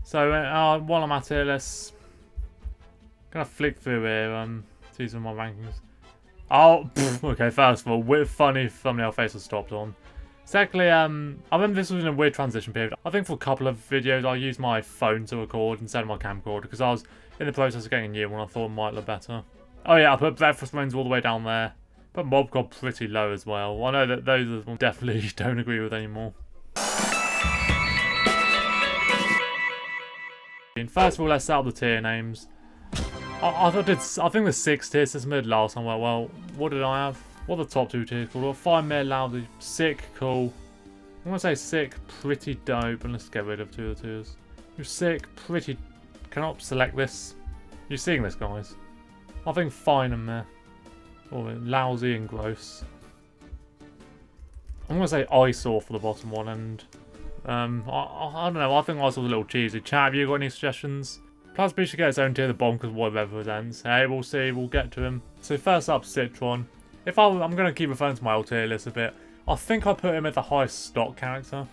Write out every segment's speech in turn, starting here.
So while I'm at it, let's gonna flick through here. See some of my rankings. Oh, okay. First of all, with funny thumbnail face was stopped on. Secondly, I remember this was in a weird transition period. I think for a couple of videos I used my phone to record instead of my camcorder because I was in the process of getting a new one. I thought it might look better. Oh yeah, I put breakfast runs all the way down there. But Mob got pretty low as well. I know that those are the ones I definitely don't agree with anymore. First of all, let's set up the tier names. I think the 6 tier system did last time. Well, what did I have? What are the top 2 tiers called? Well, fine, meh, lousy, sick, cool. I'm gonna say sick, pretty dope, and let's get rid of 2 of the tiers. You're sick, pretty. Cannot select this. You're seeing this, guys. I think fine and meh. Or lousy and gross. I'm gonna say eyesore for the bottom one, and I don't know. I think eyesore's a little cheesy. Chat, have you got any suggestions? Plus, we should get its own tier, the bomb, because what it represents. Hey, we'll see. We'll get to him. So first up, Citron. I'm going to keep referring to my old tier list a bit. I think I put him at the highest stock character.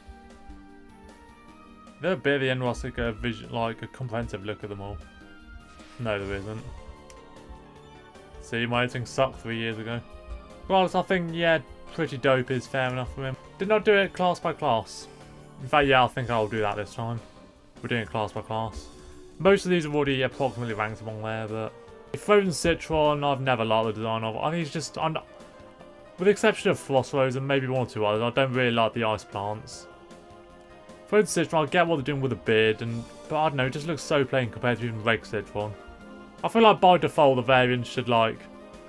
There a bit at the end where I take a vision, like a comprehensive look at them all. No, there isn't. See, my editing sucked 3 years ago. Well, I think, yeah, pretty dope is fair enough for him. Did not do it class by class. In fact, yeah, I think I'll do that this time. We're doing it class by class. Most of these are already approximately ranked among there, but Frozen Citron, I've never liked the design of. I think he's just, with the exception of Frost Rose and maybe 1 or 2 others, I don't really like the ice plants. Frozen Citron, I get what they're doing with the beard, but I don't know, it just looks so plain compared to even Reg Citron. I feel like by default the variants should like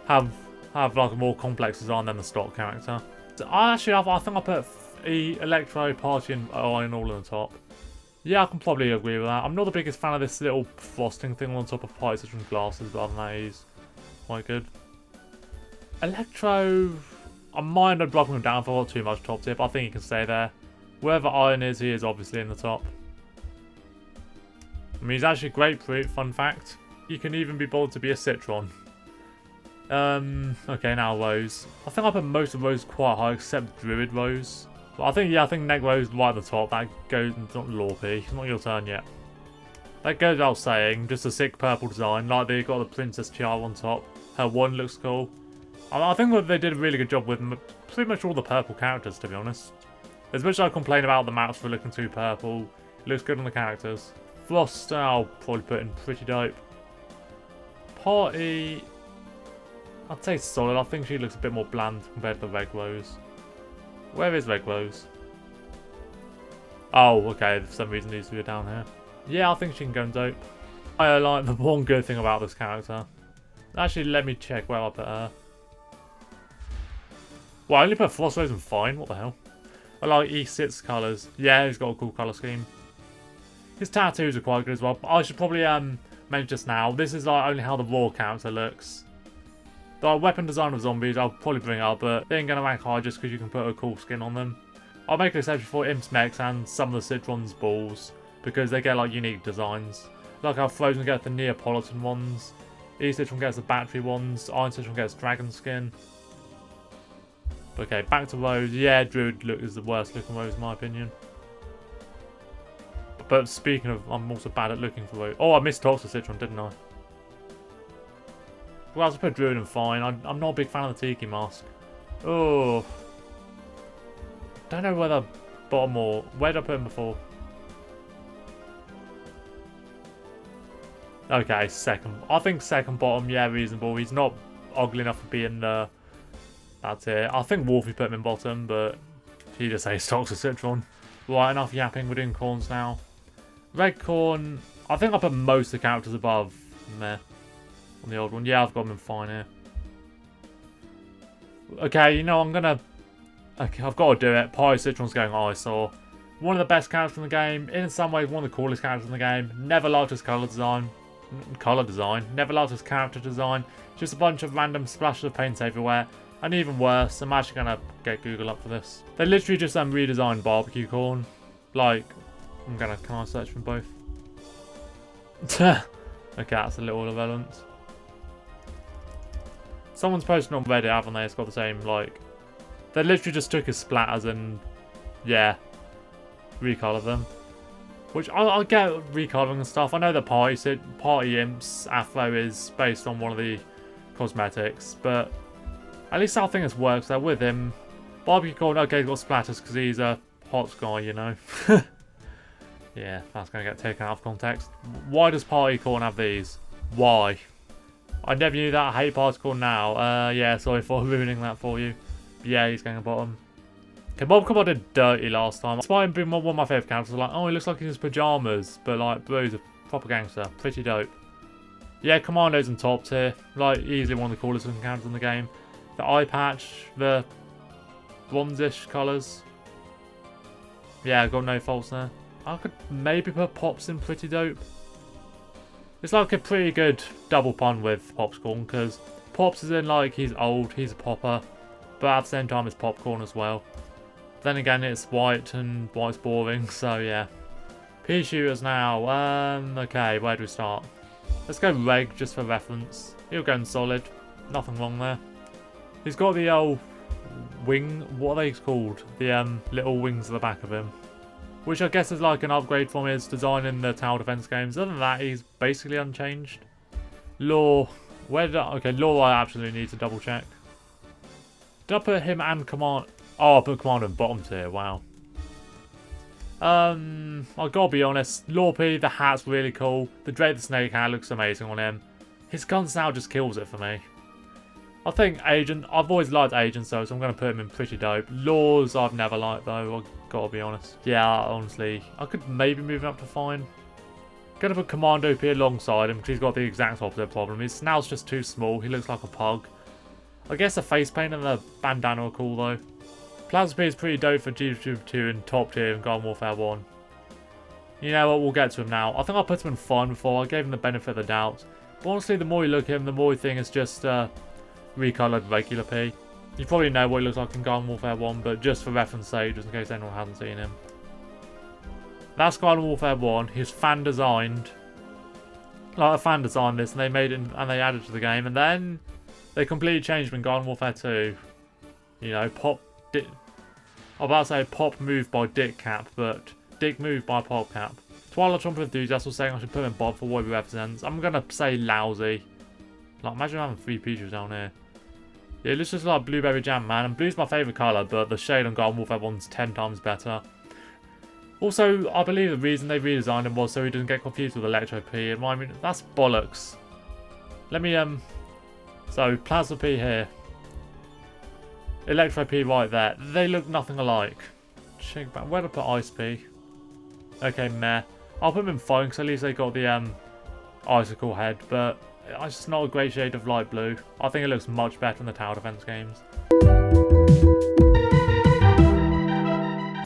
have like a more complex design than the stock character. So I think I put Electro, Party, and Iron all on the top. Yeah, I can probably agree with that. I'm not the biggest fan of this little frosting thing on top of Party Citron glasses, but other than that, he's quite good. Electro, I might end up dropping him down for too much top tip. I think he can stay there. Wherever Iron is, he is obviously in the top. I mean, he's actually grapefruit, fun fact. You can even be bothered to be a Citron. Okay, now Rose. I think I put most of Rose quite high, except Druid Rose. But I think Neck Rose right at the top. That goes, not Lorpy, it's not your turn yet. That goes without saying, just a sick purple design. Like they got the Princess Tiara on top. Her one looks cool. I think that they did a really good job with pretty much all the purple characters, to be honest. As much as I complain about the maps for looking too purple, it looks good on the characters. Frost, I'll probably put in pretty dope. Party, I'd say solid. I think she looks a bit more bland compared to the Reg Rose. Where is Reg Rose? Oh, okay, for some reason these two are down here. Yeah, I think she can go in dope. I like the one good thing about this character. Actually, let me check where I put her. Well, I only put Frost Rose and fine, what the hell? I like E6 colours. Yeah, he's got a cool colour scheme. His tattoos are quite good as well. But I should probably mention just now, this is like only how the raw character looks. The weapon design of zombies I'll probably bring up, but they ain't gonna rank high just because you can put a cool skin on them. I'll make an exception for Imp's mechs and some of the Citron's balls, because they get like unique designs. Like how Frozen gets the Neapolitan ones, E-Citron gets the battery ones, Iron Citron gets dragon skin. Okay, back to Rose. Yeah, Druid look is the worst looking Rose in my opinion. But speaking of, I'm also bad at looking for Rose. Oh, I missed Toxic Citron, didn't I? Well, I put Druid in fine. I'm not a big fan of the Tiki mask. Oh. Don't know whether bottom or... Where did I put him before? Okay, second. I think second bottom, yeah, reasonable. He's not ugly enough to be in the... That's it. I think Wolfie put him in bottom, but he just says Toxic Citron. Right, enough yapping. We're doing corns now. Red corn. I think I put most of the characters above meh on the old one. Yeah, I've got them in fine here. Okay, you know, I'm gonna... Okay, I've got to do it. Party Citron's going eyesore. One of the best characters in the game. In some ways, one of the coolest characters in the game. Never liked his colour design. Never liked his character design. Just a bunch of random splashes of paint everywhere. And even worse, I'm actually going to get Google up for this. They literally just redesigned barbecue corn. Like, can I search for both? Okay, that's a little irrelevant. Someone's posted on Reddit, haven't they? It's got the same, like... They literally just took his splatters and... Yeah. Recolored them. Which I get recoloring and stuff. I know the Party Imp's afro is based on one of the cosmetics, but at least I think it works there with him. Barbecue corn, okay, he's got splatters because he's a hot guy, you know. Yeah, that's going to get taken out of context. Why does Party Corn have these? Why? I never knew that. I hate Party Corn now. Yeah, sorry for ruining that for you. Yeah, he's going to bottom. Okay, Mob Commander dirty last time. Despite him being one of my favourite characters, like, oh, he looks like he's in his pyjamas, but like, Blue's a proper gangster. Pretty dope. Yeah, Commando's in top tier. Like, easily one of the coolest looking characters in the game. The eye patch, the bronzish colours. Yeah, got no faults there. I could maybe put Pops in pretty dope. It's like a pretty good double pun with Popcorn, because Pops is in like, he's old, he's a popper, but at the same time it's popcorn as well. Then again, it's white, and white's boring, so yeah. Peashooter's now. Okay, where do we start? Let's go Reg, just for reference. He'll go in solid. Nothing wrong there. He's got the old wing, what are they called? The little wings at the back of him. Which I guess is like an upgrade from his design in the tower defense games. Other than that, he's basically unchanged. Lore, where did I... Okay, Lore I absolutely need to double check. Did I put him and Command... Oh, I put Commander in bottom tier, wow. I gotta be honest, Lore P, the hat's really cool. The Drake the Snake hat looks amazing on him. His guns now just kills it for me. I think Agent, I've always liked Agents though, so I'm going to put him in pretty dope. Laws I've never liked though, I've got to be honest. Yeah, honestly, I could maybe move him up to fine. Going to put Commando P alongside him because he's got the exact opposite problem. His snout's just too small, he looks like a pug. I guess the face paint and the bandana are cool though. Plasma P is pretty dope for G2 and top tier in Garden Warfare 1. You know what, we'll get to him now. I think I put him in fine before, I gave him the benefit of the doubt. But honestly, the more you look at him, the more you think it's just recolored regular P. You probably know what he looks like in Garden Warfare 1, but just for reference sake, just in case anyone hasn't seen him. That's Garden Warfare 1. He was fan designed. Like a fan designed this, and they made it and they added it to the game, and then they completely changed him in Garden Warfare 2. You know, I'm about to say Pop moved by Dick Cap, but Dick moved by PopCap. Twilight Chomper enthusiast was saying I should put him in Bob for what he represents. I'm gonna say lousy. Like, imagine having 3 Peaches down here. Yeah, it looks just like Blueberry Jam, man. And blue's my favourite colour, but the shade on Garden Warfare 1's 10 times better. Also, I believe the reason they redesigned him was so he doesn't get confused with Electro P. And I mean, that's bollocks. Let me, so, Plasma P here. Electro P right there. They look nothing alike. Check back. Where do I put Ice P? Okay, meh. I'll put them in fine because at least they got the icicle head, but it's just not a great shade of light blue. I think it looks much better in the tower defense games.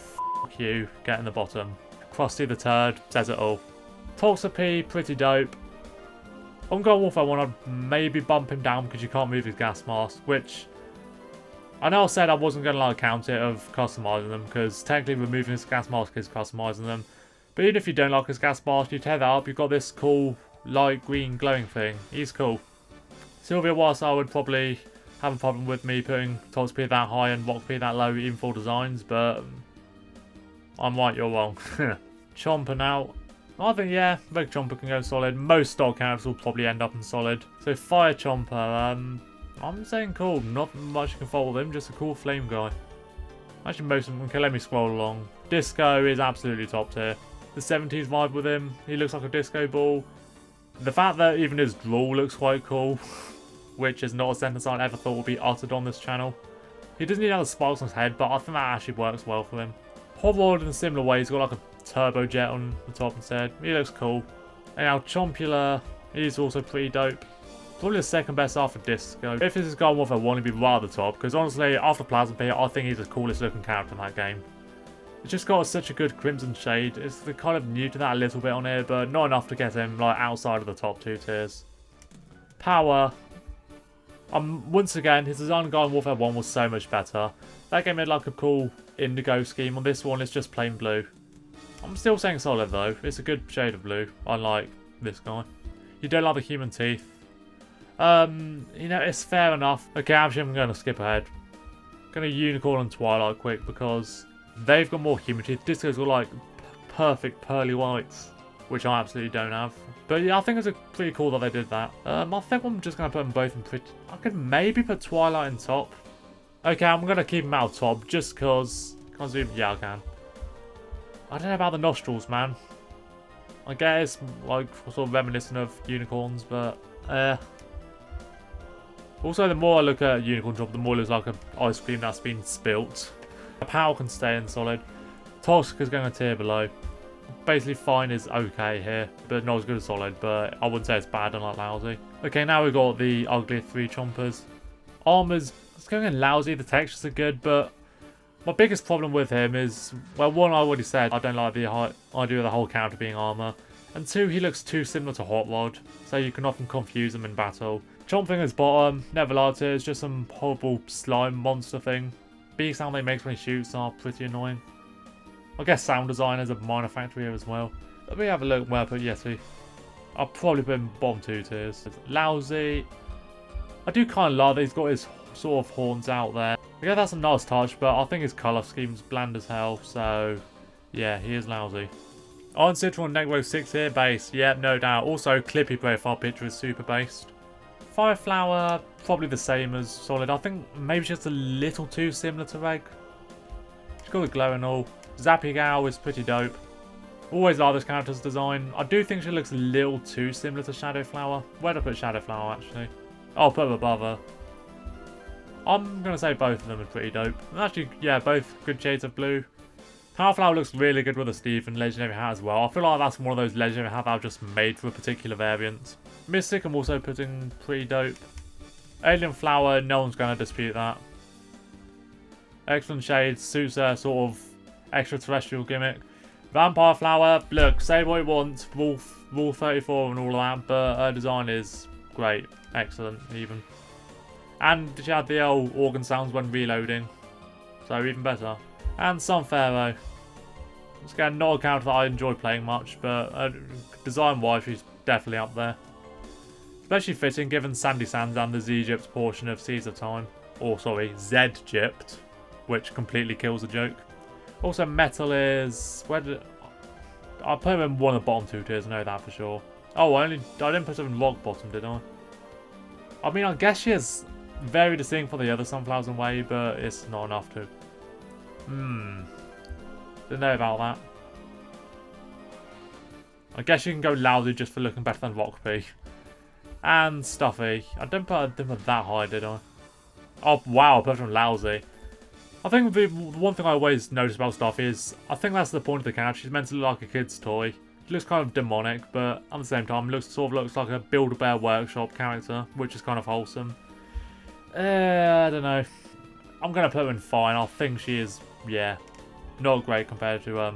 Fuck you, get in the bottom. Krusty the Turd says it all. Tulsa P, pretty dope. On Garden Warfare 1, I'd maybe bump him down because you can't move his gas mask, which I know I said I wasn't going to like count it of customizing them because technically removing his gas mask is customizing them. But even if you don't like his gas mask, you tear that up, you've got this cool light green glowing thing. He's cool. Sylvia, whilst I would probably have a problem with me putting Tulsa P that high and Rock P that low in full designs, but I'm right, you're wrong. Chomper now. I think, yeah, Red Chomper can go solid. Most stock characters will probably end up in solid. So Fire Chomper, I'm saying cool. Not much you can fault with him, just a cool flame guy. Actually, most of them can let me scroll along. Disco is absolutely top tier. The 70s vibe with him, he looks like a disco ball. The fact that even his drool looks quite cool, which is not a sentence I ever thought would be uttered on this channel. He doesn't need to have the spikes on his head, but I think that actually works well for him. Hoverworld in a similar way, he's got like a turbo jet on the top instead. He looks cool. And now Chompula, he's also pretty dope. Probably the second best after Disco. If this is Garden Warfare 1, he'd be right at the top, because honestly, after Plasma P, I think he's the coolest looking character in that game. It's just got such a good crimson shade. It's kind of new to that a little bit on here, but not enough to get him like outside of the top 2 tiers. Power. Once again, his design in Garden Warfare 1 was so much better. That game had like a cool indigo scheme. On this one, it's just plain blue. I'm still saying solid though. It's a good shade of blue, unlike this guy. You don't like the human teeth. You know, it's fair enough. Okay, actually, I'm going to skip ahead. I'm going to Unicorn and Twilight quick because they've got more human teeth. Disco's got like perfect pearly whites, which I absolutely don't have. But yeah, I think it's pretty cool that they did that. I think I'm just going to put them both in pretty... I could maybe put Twilight in top. Okay, I'm going to keep them out of top just because... Yeah, I can. I don't know about the nostrils, man. I guess like sort of reminiscent of unicorns, but also the more I look at unicorn drop, the more it looks like an ice cream that's been spilt. The power can stay in solid. Toxic is going a tier below. Basically fine is okay here, but not as good as solid, but I wouldn't say it's bad and not lousy. Okay, now we've got the ugly 3 chompers. Armor's it's going in lousy, the textures are good, but my biggest problem with him is, well, one, I already said, I don't like the idea of the whole counter being armor. And 2, he looks too similar to Hot Rod, so you can often confuse him in battle. Chompfinger's bottom, never liked it, it's just some horrible slime monster thing. Beak sound that he makes when he shoots are pretty annoying. I guess sound design is a minor factor here as well. Let me have a look where I put Yeti. I'll probably put him bottom 2 tiers. Lousy. I do kind of like that he's got his sort of horns out there. Yeah, that's a nice touch, but I think his colour scheme's bland as hell, so yeah, he is lousy. On Citron Negro 6 here, base, yep, no doubt. Also, Clippy profile picture is super based. Fireflower, probably the same as solid. I think maybe just a little too similar to Reg. She's got the glow and all. Zappy Gal is pretty dope. Always like this character's design. I do think she looks a little too similar to Shadowflower. Where'd I put Shadowflower, actually? I'll put her above her. I'm going to say both of them are pretty dope. Actually, yeah, both good shades of blue. Powerflower looks really good with a Steve and Legendary hat as well. I feel like that's one of those Legendary hat that I've just made for a particular variant. Mystic I'm also putting pretty dope. Alien Flower, no one's going to dispute that. Excellent shades, suits a sort of extraterrestrial gimmick. Vampire Flower, look, say what you want, Rule 34 and all of that, but her design is great. Excellent, even. And she had the old organ sounds when reloading, so even better. And Sunpharaoh. It's again not a character that I enjoy playing much, but design-wise she's definitely up there. Especially fitting given Sandy Sands and the Z-Gypt portion of Seas of Time. Or sorry, Z-Gypt, which completely kills the joke. Also Metal is... I'll put him in one of the bottom 2 tiers, I know that for sure. Oh, I didn't put him in rock bottom, did I? I mean, I guess she is very distinct from the other Sunflowers in way, but it's not enough to... Don't know about that. I guess you can go lousy just for looking better than Rockpea. And Stuffy. I didn't put that high, did I? Oh, wow, I put him lousy. I think the one thing I always notice about Stuffy is, I think that's the point of the character. She's meant to look like a kid's toy. She looks kind of demonic, but at the same time, sort of looks like a Build-A-Bear Workshop character, which is kind of wholesome. I don't know. I'm going to put her in fine. I think she is, yeah, not great compared to,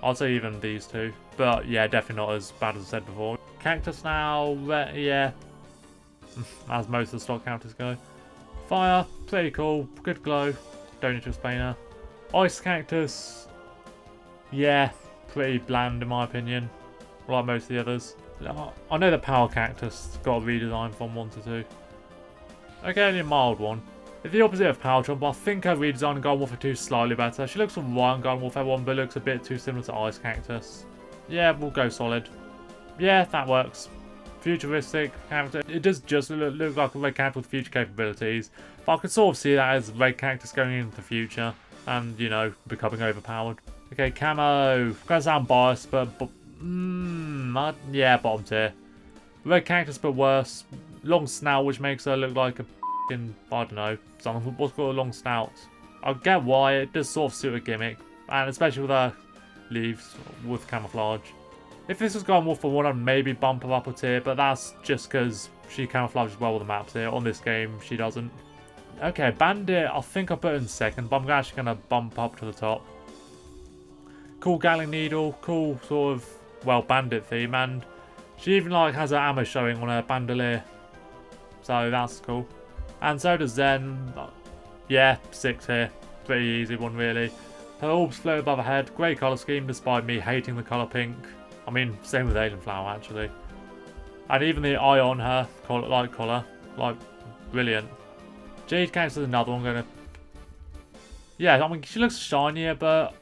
I'd say even these two. But yeah, definitely not as bad as I said before. Cactus now, yeah, as most of the stock characters go. Fire, pretty cool, good glow, don't need to explain her. Ice Cactus, yeah, pretty bland in my opinion, like most of the others. I know the Power Cactus got a redesign from 1 to 2. Okay, only a mild one. It's the opposite of Power Trump, but I think her redesign in Garden Warfare 2 is slightly better. She looks alright in Garden Warfare 1, but looks a bit too similar to Ice Cactus. Yeah, we'll go solid. Yeah, that works. Futuristic character. It does just look like a red cactus with future capabilities, but I could sort of see that as red cactus going into the future and, you know, becoming overpowered. Okay, camo. Gonna sound biased, but yeah, bottom tier. Red cactus, but worse. Long snout, which makes her look like a f***ing, I don't know, someone what's got a long snout. I get why it does sort of suit a gimmick, and especially with her leaves with camouflage. If this was Garden Warfare 1, I'd maybe bump her up a tier, but that's just because she camouflages well with the maps here. On this game, she doesn't. Okay, Bandit, I think I put it in second, but I'm actually going to bump up to the top. Cool Galling Needle, cool sort of, well, Bandit theme, and she even like has her ammo showing on her bandolier. So that's cool. And so does Zen. Yeah, 6 here. Pretty easy one, really. Her orbs float above her head. Great colour scheme, despite me hating the colour pink. I mean, same with Alien Flower, actually. And even the eye on her, colour, like, brilliant. Jade Cactus is another one. Yeah, I mean, she looks shinier, but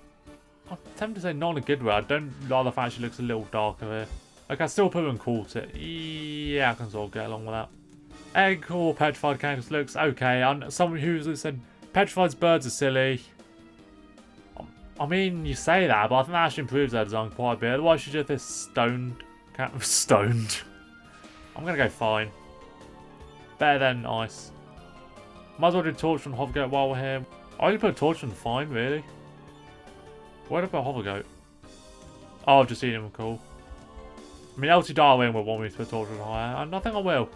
I'm tempted to say not in a good way. I don't like the fact she looks a little darker here. Okay, I still put her in quarter. Yeah, I can sort of get along with that. Egg or petrified cactus looks okay. I'm someone who said petrified birds are silly. I mean, you say that, but I think that actually improves their design quite a bit. Otherwise, she's just this stoned. Stoned. I'm gonna go fine. Better than ice. Might as well do Torchwood Hover-Goat while we're here. I only put Torchwood fine, really. Where did I put Hover-Goat? Oh, I've just seen him, cool. I mean, LT Darwin will want me to put Torchwood higher, and I think I will.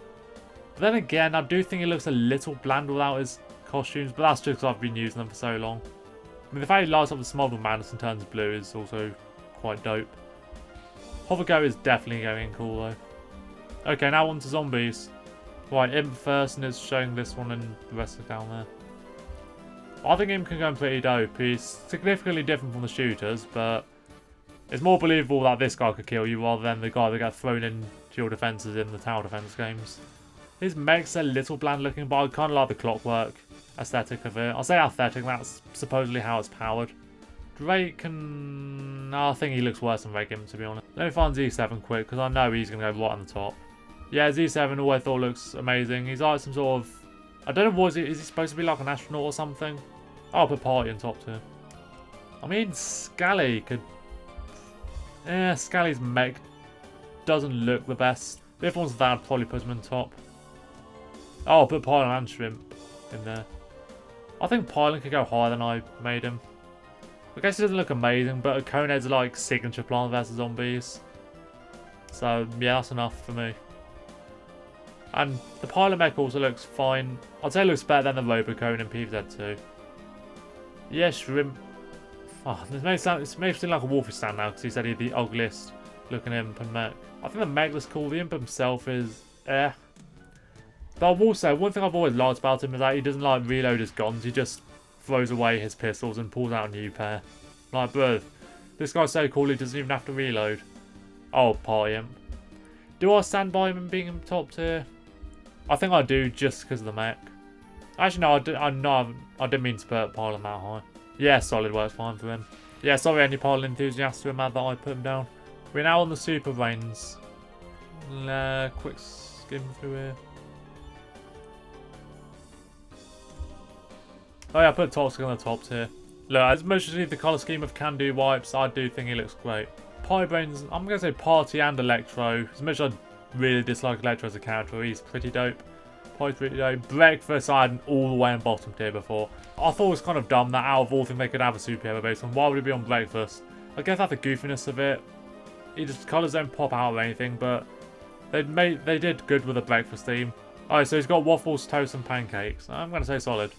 But then again, I do think he looks a little bland without his costumes, but that's just because I've been using them for so long. I mean, the fact he lights up the Smolder Madness and turns blue is also quite dope. Hover-Goat is definitely going cool, though. Okay, now on to zombies. Right, Imp first, and it's showing this one and the rest of down there. I think Imp can go pretty dope. He's significantly different from the shooters, but it's more believable that this guy could kill you rather than the guy that got thrown into your defences in the tower defence games. His mech's a little bland looking, but I kind of like the clockwork aesthetic of it. I'll say aesthetic, that's supposedly how it's powered. Drake can... I think he looks worse than Drake Imp, to be honest. Let me find Z7 quick, because I know he's going to go right on the top. Yeah, Z7 always thought looks amazing. He's like some sort of... I don't know, is he supposed to be like an astronaut or something? I'll put Party on top too. I mean, Scally could... Yeah, Scally's mech doesn't look the best. The other one's that, I'd probably put him on top. Oh, I'll put Pylon and Shrimp in there. I think Pylon could go higher than I made him. I guess he doesn't look amazing, but Conehead's like signature plant versus zombies. So, yeah, that's enough for me. And the Pylon mech also looks fine. I'd say it looks better than the Robocone in PVZ 2. Yeah, Shrimp. Oh, this makes it seem like a Wolfie stand now, because he said he's the ugliest looking Imp and mech. I think the mech looks cool. The Imp himself is eh. But I will say, one thing I've always liked about him is that he doesn't like reload his guns. He just throws away his pistols and pulls out a new pair. Like, bro, this guy's so cool he doesn't even have to reload. Oh, Party Imp. Do I stand by him and being in top tier? I think I do, just because of the mech. Actually, no, I didn't mean to put Pylon that high. Yeah, solid works fine for him. Yeah, sorry any Pylon enthusiasts who are mad that I put him down. We're now on the Super Brains. Quick skim through here. Oh yeah, I put Toxic on the top tier. Look, as much as the colour scheme of Can Do wipes, I do think he looks great. Pybrains, I'm going to say Party and Electro. As much as I really dislike Electro as a character, he's pretty dope. Party's pretty dope. Breakfast, I had all the way on bottom tier before. I thought it was kind of dumb that out of all things they could have a superhero based on. Why would it be on Breakfast? I guess that's the goofiness of it. His colours don't pop out or anything, but they did good with the breakfast theme. Alright, so he's got waffles, toast and pancakes. I'm going to say solid.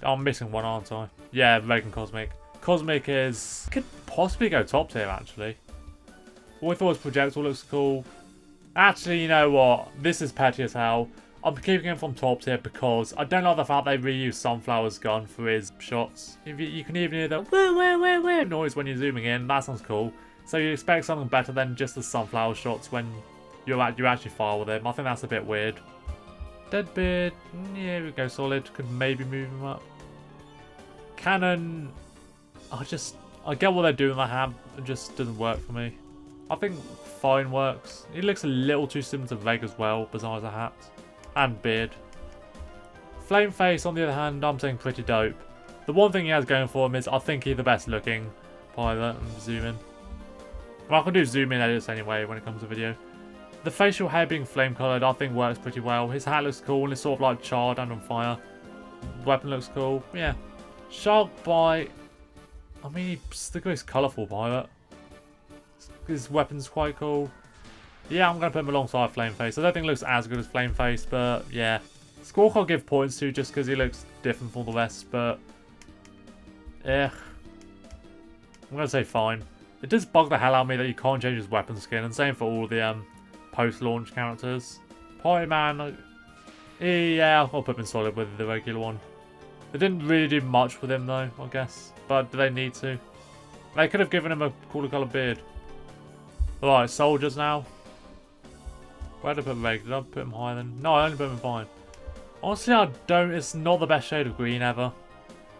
I'm missing one, aren't I? Yeah, Reagan Cosmic. Cosmic could possibly go top tier, actually. All I thought was Projectile looks cool. Actually, you know what? This is petty as hell. I'm keeping him from top tier because I don't like the fact they reused Sunflower's gun for his shots. You can even hear the wah noise when you're zooming in. That sounds cool. So you expect something better than just the Sunflower shots when you actually fire with him. I think that's a bit weird. Deadbeard, yeah, we go solid. Could maybe move him up. Cannon, I get what they're doing with the hat. It just doesn't work for me. I think fine works. He looks a little too similar to Veg as well, besides the hat. And beard. Flameface, on the other hand, I'm saying pretty dope. The one thing he has going for him is I think he's the best looking pilot. And zoom in. Well, I can do zoom in edits anyway when it comes to video. The facial hair being flame coloured I think works pretty well. His hat looks cool and it's sort of like charred and on fire. Weapon looks cool. Yeah. Shark Bite. I mean, he's the most colourful pilot. His weapon's quite cool. Yeah, I'm going to put him alongside Flameface. I don't think it looks as good as Flameface, but yeah. Squawk I'll give points to just because he looks different from the rest, but yeah. I'm going to say fine. It does bug the hell out of me that you can't change his weapon skin, and same for all the post-launch characters. Party Man, yeah, I'll put him in solid with the regular one. They didn't really do much with him though, I guess. But do they need to? They could have given him a cooler coloured beard. Alright, soldiers now. Where did I put Reg? Did I put him higher than? No, I only put him fine. Honestly, I don't. It's not the best shade of green ever.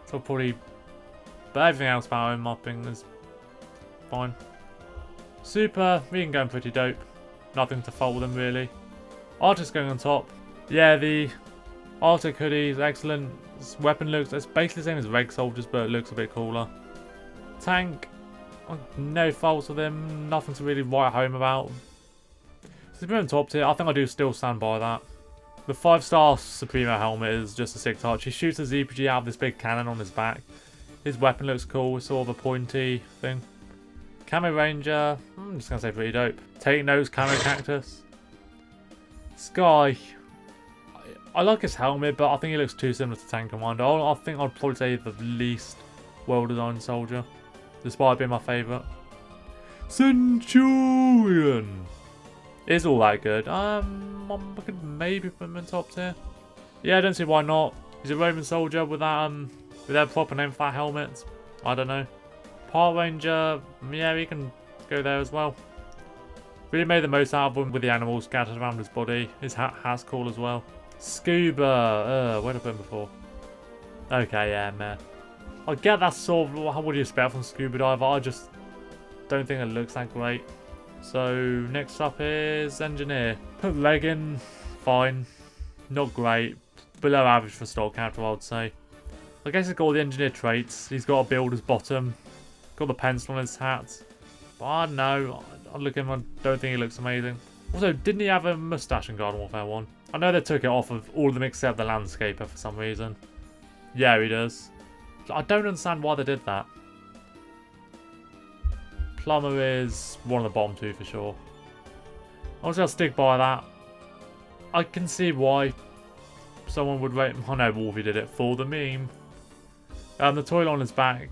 So I'll probably But everything else about him, I think, is fine. Super, we can go pretty dope. Nothing to fault with him, really. Arctic's going on top. Yeah, the Arctic hoodie is excellent. His weapon looks, it's basically the same as Reg Soldiers, but it looks a bit cooler. Tank, no faults with him. Nothing to really write home about. So he's been on top tier. I think I do still stand by that. The 5-star Supremo helmet is just a sick touch. He shoots a ZPG out of this big cannon on his back. His weapon looks cool. It's sort of a pointy thing. Camo Ranger, I'm just going to say pretty dope. Take notes, Camo Cactus. Sky, I like his helmet, but I think he looks too similar to Tank Commander. I think I'd probably say the least well-designed soldier, despite being my favourite. Centurion is all that good. I could maybe put him in top tier. Yeah, I don't see why not. He's a Roman soldier with that with their proper name for that helmet. I don't know. Park Ranger, yeah, he can go there as well. Really made the most out of him with the animals scattered around his body. His hat's cool as well. Scuba, where did I put him before? Okay, yeah, meh. I get that sort of, what would you expect from Scuba Diver? I just don't think it looks that great. So, next up is Engineer. Put leg in, fine. Not great. Below average for stock character, I would say. I guess he's got all the Engineer traits. He's got a builder's bottom. Got the pencil on his hat. But I don't know. I look at him, I don't think he looks amazing. Also, didn't he have a mustache in Garden Warfare 1? I know they took it off of all of them except the Landscaper for some reason. Yeah, he does. I don't understand why they did that. Plumber is one of the bottom two for sure. I'll just stick by that. I can see why someone would rate him. Oh no, Wolfie did it for the meme. The toilet on his back,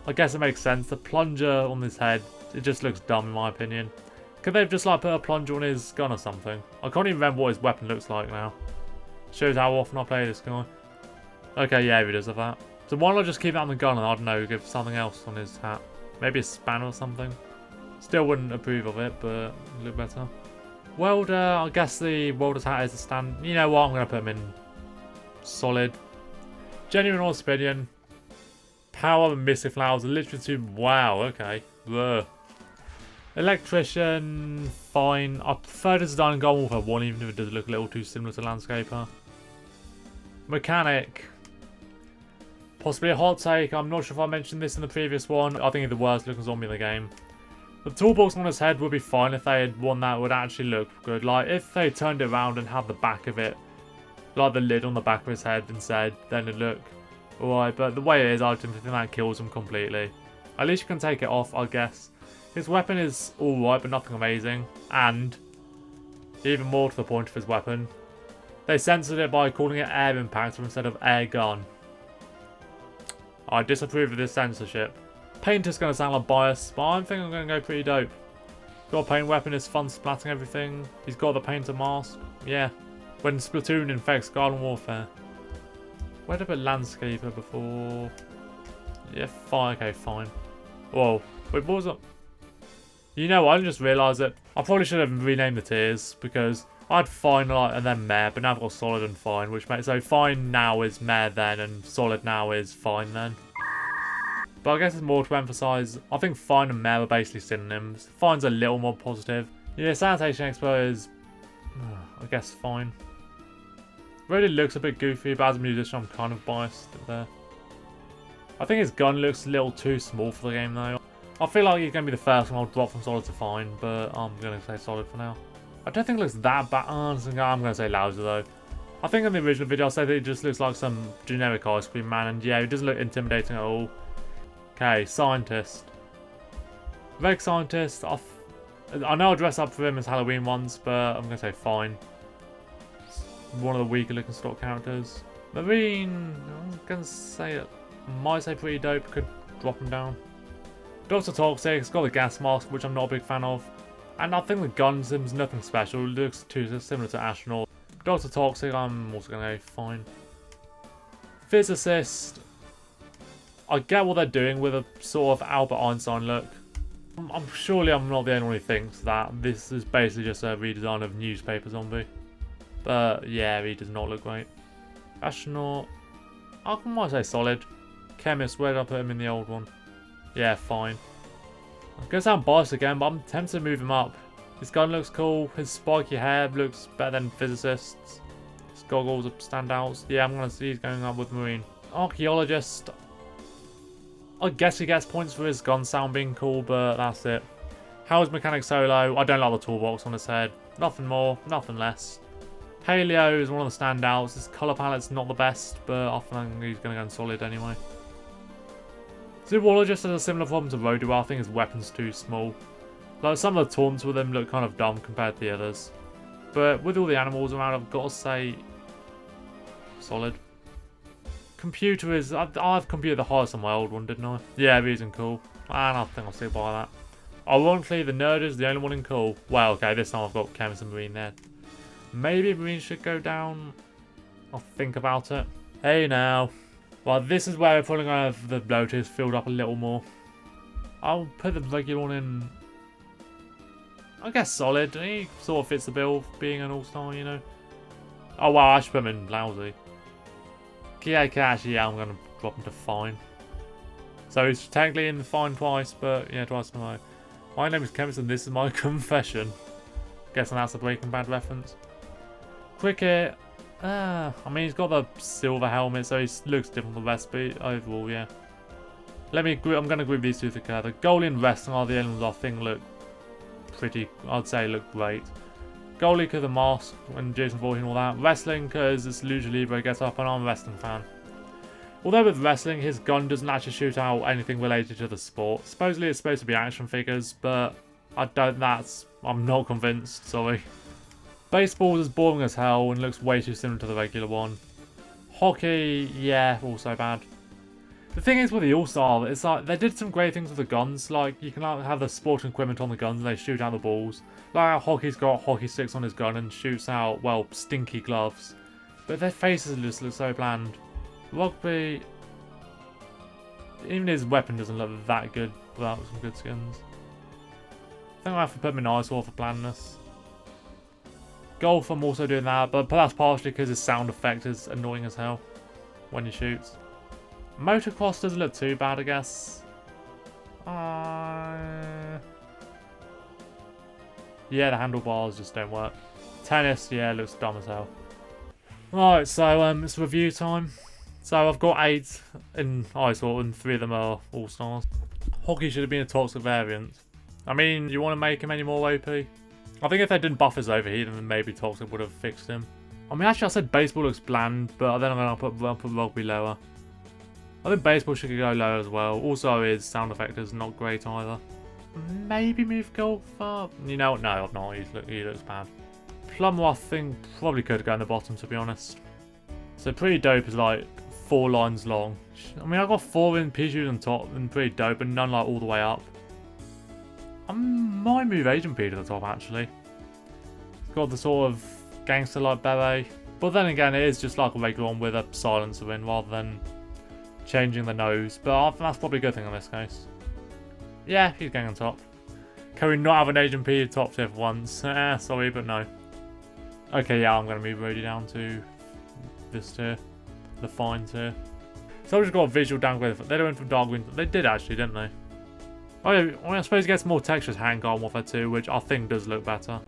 I guess it makes sense. The plunger on his head, it just looks dumb in my opinion. Could they have just like put a plunger on his gun or something? I can't even remember what his weapon looks like now. Shows how often I play this guy. Okay, yeah, he does have that. So why not just keep it on the gun and I don't know, give something else on his hat? Maybe a spanner or something. Still wouldn't approve of it, but a little better. Welder, I guess the welder's hat is a stand. You know what? I'm going to put him in solid. Genuine or Spinion. Power and Mystic Flowers are literally two. Wow, okay. Ugh. Electrician, fine. I prefer the design in Garden Warfare 1, even if it does look a little too similar to Landscaper. Mechanic. Possibly a hot take. I'm not sure if I mentioned this in the previous one. I think he's the worst looking zombie in the game. The toolbox on his head would be fine if they had one that would actually look good. Like, if they turned it around and had the back of it, like the lid on the back of his head instead, then it'd look alright. But the way it is, I think that kills him completely. At least you can take it off, I guess. His weapon is alright, but nothing amazing. And, even more to the point of his weapon, they censored it by calling it air impactor instead of air gun. I disapprove of this censorship. Paint is going to sound like bias, but I think I'm going to go pretty dope. Got a paint weapon, is fun splatting everything. He's got the painter mask. Yeah. When Splatoon infects Garden Warfare. Where did I put Landscaper before? Yeah, fine. Okay, fine. Whoa. Wait, what was that? You know what? I just realised it. I probably should have renamed the tiers because I had fine like, and then meh, but now I've got solid and fine, which makes so fine now is meh then, and solid now is fine then. But I guess it's more to emphasise. I think fine and meh are basically synonyms. Fine's a little more positive. Yeah, sanitation expert is, I guess, fine. Really looks a bit goofy, but as a musician, I'm kind of biased there. I think his gun looks a little too small for the game though. I feel like he's going to be the first one I'll drop from solid to fine, but I'm going to say solid for now. I don't think it looks that bad. I'm going to say lousy though. I think in the original video I said that it just looks like some generic ice cream man, and yeah, it doesn't look intimidating at all. Okay, scientist. Reg scientist. I know I'll dress up for him as Halloween once, but I'm going to say fine. One of the weaker looking stock characters. Marine, I'm going to say it. Might say pretty dope, could drop him down. Dr. Toxic's got the gas mask, which I'm not a big fan of. And I think the gun sim's nothing special, it looks too similar to Astronaut. Dr. Toxic, I'm also going to go fine. Physicist. I get what they're doing with a sort of Albert Einstein look. Surely I'm not the only one who thinks that this is basically just a redesign of Newspaper Zombie. But yeah, he does not look great. Astronaut, I might say solid. Chemist, where did I put him in the old one? Yeah, fine. I'm going to sound biased again, but I'm tempted to move him up. His gun looks cool. His spiky hair looks better than Physicist's. His goggles are standouts. Yeah, I'm going to see he's going up with Marine. Archaeologist. I guess he gets points for his gun sound being cool, but that's it. How's Mechanic Solo? I don't like the toolbox on his head. Nothing more, nothing less. Paleo is one of the standouts. His colour palette's not the best, but I think he's going to go in solid anyway. Zoologist has a similar problem to Rodeo. I think his weapon's too small. Like, some of the taunts with him look kind of dumb compared to the others. But with all the animals around, I've got to say, solid. Computer is... I've computed the highest on my old one, didn't I? Yeah, he's in cool. And I think I'll stick by that. Ironically, the nerd is the only one in cool. Well, okay, this time I've got Chemist and Marine there. Maybe Marine should go down. I'll think about it. Hey now. Well, this is where we're probably going to have the Lotus filled up a little more. I'll put the regular one in... I guess solid. He sort of fits the bill of being an all-star, you know. Oh wow, I should put him in lousy. Yeah, actually, yeah, I'm going to drop him to fine. So he's technically in the fine twice, but yeah, twice in a row. My name is Chemist and this is my confession. Guessing that's a Breaking Bad reference. Cricket. I mean, he's got the silver helmet, so he looks different from the rest, but overall, yeah. I'm going to group these two together. Goalie and wrestling are the elements I think look pretty, I'd say look great. Goalie because of the mask and Jason Voorhees and all that. Wrestling because it's Lucha Libre gets up and I'm a wrestling fan. Although with wrestling, his gun doesn't actually shoot out anything related to the sport. Supposedly it's supposed to be action figures, but I'm not convinced, sorry. Baseball is boring as hell and looks way too similar to the regular one. Hockey, yeah, also bad. The thing is with the All-Star, it's like, they did some great things with the guns. Like, you can have the sporting equipment on the guns and they shoot out the balls. Like how Hockey's got hockey sticks on his gun and shoots out, well, stinky gloves. But their faces just look so bland. Rugby, even his weapon doesn't look that good without some good skins. I think I have to put him in Eyesore for blandness. Golf, I'm also doing that, but that's partially because his sound effect is annoying as hell when he shoots. Motocross doesn't look too bad, I guess. Yeah, the handlebars just don't work. Tennis, yeah, looks dumb as hell. Alright, so it's review time. So I've got 8 in Eyesore and 3 of them are All-Stars. Hockey should have been a toxic variant. I mean, you want to make him any more OP? I think if they didn't buff his overheat, then maybe Toxic would have fixed him. I mean, actually, I said baseball looks bland, but then I'm going to put rugby lower. I think baseball should go lower as well. Also, his sound effect is not great either. Maybe move golf up. You know what? No, I'm not. He looks bad. Plumber, I think, probably could go in the bottom, to be honest. So pretty dope is like 4 lines long. I mean, I got 4 in Peashooter on top and pretty dope, but none like all the way up. I might move Agent P to the top, actually. It's got the sort of gangster-like beret. But then again, it is just like a regular one with a silencer in rather than changing the nose. But I think that's probably a good thing in this case. Yeah, he's going on top. Can we not have an Agent P top tier for once? Sorry, but no. Okay, yeah, I'm going to move Rhodey down to this tier. The fine tier. So I've just got a visual downgrade. They went from dark green. They did actually, didn't they? Oh yeah, I suppose it gets more textures Handguard Warfare 2, which I think does look better.